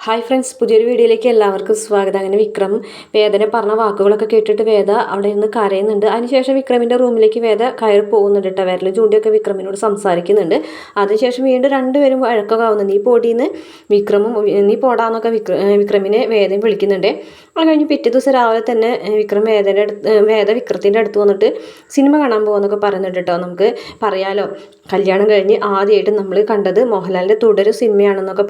Hi friends, പുതിയൊരു വീഡിയോയിലേക്ക് എല്ലാവർക്കും സ്വാഗതം. അങ്ങനെ വിക്രം വേദന പറഞ്ഞ വാക്കുകളൊക്കെ കേട്ടിട്ട് വേദ അവിടെ നിന്ന് കരയുന്നുണ്ട്. അതിനുശേഷം വിക്രമിൻ്റെ റൂമിലേക്ക് വേദ കയറി പോകുന്നുണ്ട് കേട്ടോ. വിരൽ ചൂണ്ടിയൊക്കെ വിക്രമിനോട് സംസാരിക്കുന്നുണ്ട്. അതിനുശേഷം വീണ്ടും രണ്ടുപേരും വഴക്കൊക്കെ ആവുന്നുണ്ട്. നീ പോടീന്ന് വിക്രമും നീ പോടാന്നൊക്കെ വിക്രമിനെ വേദയും വിളിക്കുന്നുണ്ട്. അത് കഴിഞ്ഞ് പിറ്റേ ദിവസം രാവിലെ തന്നെ വേദ വിക്രത്തിൻ്റെ അടുത്ത് വന്നിട്ട് സിനിമ കാണാൻ പോകുമെന്നൊക്കെ പറയുന്നുണ്ട് കേട്ടോ. നമുക്ക് പറയാലോ, കല്യാണം കഴിഞ്ഞ് ആദ്യമായിട്ട് നമ്മൾ കണ്ടത് മോഹൻലാലിൻ്റെ തുടരും സിനിമയാണെന്നൊക്കെ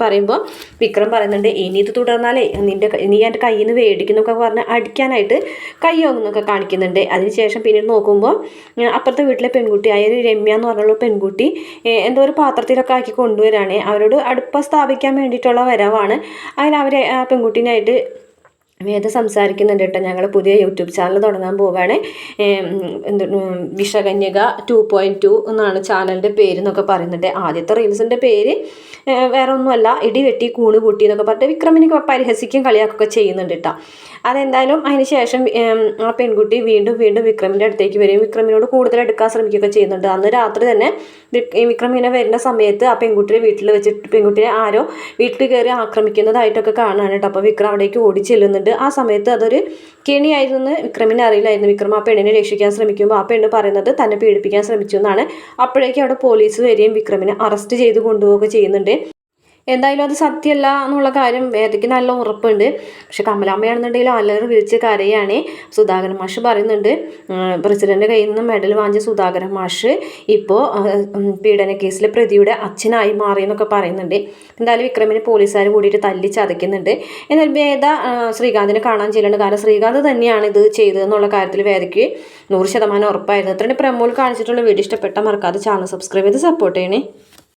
പറയുമ്പോൾ വിക്രം പറയുന്നുണ്ട്, ഇനി ഇത് തുടർന്നാലേ നീ എൻ്റെ കയ്യിൽ നിന്ന് മേടിക്കുന്നൊക്കെ പറഞ്ഞ് അടിക്കാനായിട്ട് കൈ ഒന്നൊക്കെ കാണിക്കുന്നുണ്ട്. അതിനുശേഷം പിന്നീട് നോക്കുമ്പോൾ അപ്പുറത്തെ വീട്ടിലെ പെൺകുട്ടിയായ രമ്യ എന്ന് പറഞ്ഞുള്ള പെൺകുട്ടി എന്തോ ഒരു പാത്രത്തിലൊക്കെ ആക്കി കൊണ്ടുവരാണ്. അവരോട് അടുപ്പം സ്ഥാപിക്കാൻ വേണ്ടിയിട്ടുള്ള വരവാണ്. അതിൽ അവരെ ആ പെൺകുട്ടീനായിട്ട് വേദ സംസാരിക്കുന്നുണ്ട് കേട്ടോ. ഞങ്ങൾ പുതിയ യൂട്യൂബ് ചാനൽ തുടങ്ങാൻ പോവുകയാണ്, വിഷകന്യക 2.2 എന്നാണ് ചാനലിൻ്റെ പേര് എന്നൊക്കെ പറയുന്നുണ്ട്. ആദ്യത്തെ റീൽസിൻ്റെ പേര് വേറെ ഒന്നുമല്ല, ഇടി വെട്ടി കൂണ് പൊട്ടി എന്നൊക്കെ പറഞ്ഞിട്ട് വിക്രമിനെ പരിഹസിക്കും കളിയാക്കൊക്കെ ചെയ്യുന്നുണ്ട് കേട്ടോ. അതെന്തായാലും അതിന് ശേഷം ആ പെൺകുട്ടി വീണ്ടും വിക്രമിൻ്റെ അടുത്തേക്ക് വരും. വിക്രമിനോട് കൂടുതൽ എടുക്കാൻ ശ്രമിക്കുകയൊക്കെ ചെയ്യുന്നുണ്ട്. അന്ന് രാത്രി തന്നെ വിക്രം ഇങ്ങനെ വരുന്ന സമയത്ത് ആ പെൺകുട്ടിയെ വീട്ടിൽ വെച്ചിട്ട് പെൺകുട്ടിയെ ആരോ വീട്ടിൽ കയറി ആക്രമിക്കുന്നതായിട്ടൊക്കെ കാണാൻ കേട്ടോ. അപ്പോൾ വിക്രം അവിടേക്ക് ഓടി ചെല്ലുന്നുണ്ട്. ആ സമയത്ത് അതൊരു കെണിയായിരുന്നു വിക്രമിനെ അറിയില്ലായിരുന്നു. വിക്രം ആ പെണ്ണിനെ രക്ഷിക്കാൻ ശ്രമിക്കുമ്പോൾ ആ പെണ്ണ് പറയുന്നത് തന്നെ പീഡിപ്പിക്കാൻ ശ്രമിച്ചു എന്നാണ്. അപ്പോഴേക്കും അവിടെ പോലീസ് വരികയും വിക്രമിനെ അറസ്റ്റ് ചെയ്ത് കൊണ്ടുപോവുകയൊക്കെ ചെയ്യുന്നുണ്ട്. എന്തായാലും അത് സത്യമല്ല എന്നുള്ള കാര്യം വേദയ്ക്ക് നല്ല ഉറപ്പുണ്ട്. പക്ഷെ കമലാമ്മയാണെന്നുണ്ടെങ്കിൽ അലറി വിളിച്ച് കരയാണ്. സുധാകരൻ മാഷ് പറയുന്നുണ്ട്, പ്രസിഡന്റ് കയ്യിൽ നിന്ന് മെഡൽ വാങ്ങിച്ച സുധാകരൻ മാഷ് ഇപ്പോൾ പീഡന കേസിലെ പ്രതിയുടെ അച്ഛനായി മാറിയെന്നൊക്കെ പറയുന്നുണ്ട്. എന്തായാലും വിക്രമിനെ പോലീസുകാർ കൂടിയിട്ട് തല്ലി ചതയ്ക്കുന്നുണ്ട്. എന്നാൽ വേദ ശ്രീകാന്തിനെ കാണാൻ ചെല്ലുന്നുണ്ട്. കാരണം ശ്രീകാന്ത് തന്നെയാണ് ഇത് ചെയ്തതെന്നുള്ള കാര്യത്തിൽ വേദയ്ക്ക് 100% ഉറപ്പായിരുന്നു. അത്രയും പ്രമോൾ കാണിച്ചിട്ടുള്ള വീഡിയോ ഇഷ്ടപ്പെട്ട മറക്കാതെ ചാനൽ സബ്സ്ക്രൈബ് ചെയ്ത് സപ്പോർട്ട് ചെയ്യണേ.